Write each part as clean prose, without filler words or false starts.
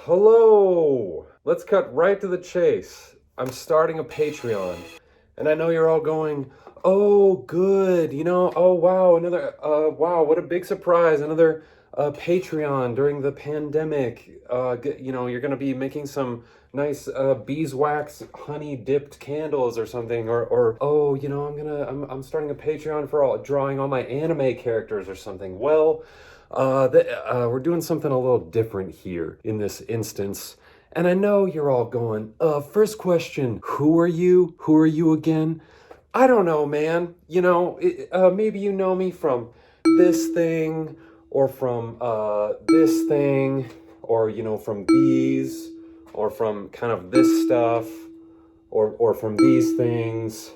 Hello! Let's cut right to the chase. I'm starting a Patreon. And I know you're all going, oh, good, oh, wow, wow, what a big surprise, another Patreon during the pandemic. You're going to be making some nice beeswax honey dipped candles or something, or oh, I'm starting a Patreon for drawing all my anime characters or something. Well, we're doing something a little different here in this instance. And I know you're all going, first question, who are you? Who are you again? I don't know, man. Maybe you know me from this thing, or from this thing, or, from these, or from kind of this stuff, or from these things,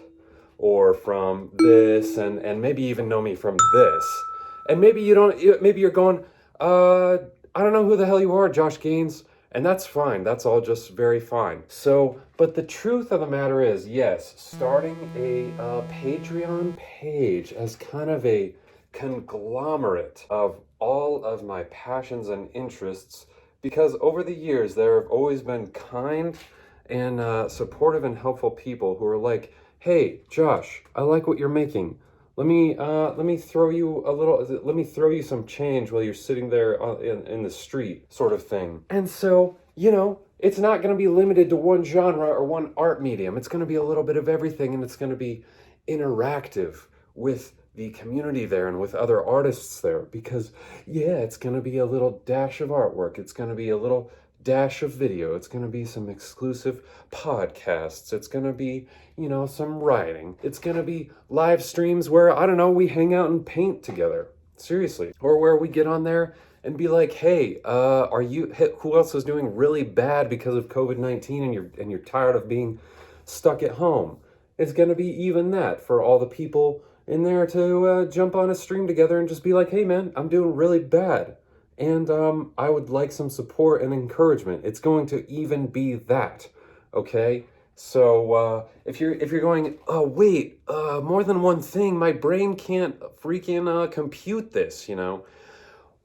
or from this, and maybe even know me from this. And maybe you don't, maybe you're going, I don't know who the hell you are, Josh Gaines. And that's fine. That's all just very fine. So, but the truth of the matter is, yes, starting a Patreon page as kind of a conglomerate of all of my passions and interests, because over the years there have always been kind and supportive and helpful people who are like, hey, Josh, I like what you're making. Let me throw you a little. Let me throw you some change while you're sitting there in the street, sort of thing. And so, it's not going to be limited to one genre or one art medium. It's going to be a little bit of everything, and it's going to be interactive with the community there and with other artists there. Because, yeah, it's going to be a little dash of artwork. It's going to be a little dash of video. It's going to be some exclusive podcasts. It's going to be, some writing. It's going to be live streams where, I don't know, we hang out and paint together. Seriously. Or where we get on there and be like, hey, who else is doing really bad because of COVID-19 and you're tired of being stuck at home? It's going to be even that for all the people in there to jump on a stream together and just be like, hey man, I'm doing really bad. And I would like some support and encouragement. It's going to even be that, okay? So if you're going, oh wait, more than one thing, my brain can't freaking compute this,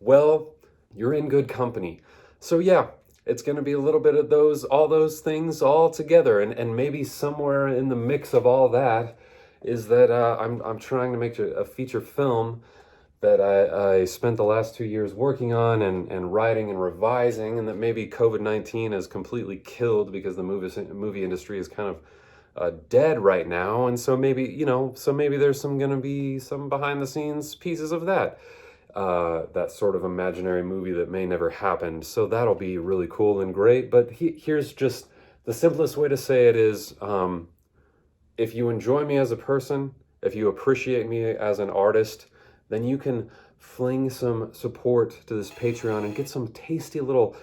Well, you're in good company. So yeah, it's going to be a little bit of all those things all together, and maybe somewhere in the mix of all that is that I'm trying to make a feature film that I spent the last 2 years working on and writing and revising, and that maybe COVID-19 has completely killed because the movie industry is kind of dead right now. And so maybe there's going to be some behind the scenes pieces of that sort of imaginary movie that may never happen. So that'll be really cool and great. But here's just the simplest way to say it is, if you enjoy me as a person, if you appreciate me as an artist, then you can fling some support to this Patreon and get some tasty little,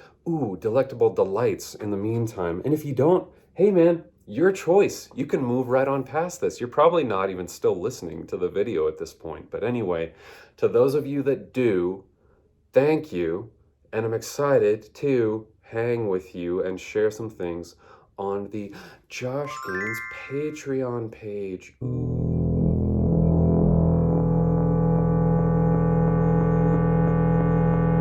delectable delights in the meantime. And if you don't, hey man, your choice. You can move right on past this. You're probably not even still listening to the video at this point. But anyway, to those of you that do, thank you. And I'm excited to hang with you and share some things on the Josh Gaines Patreon page. Ooh.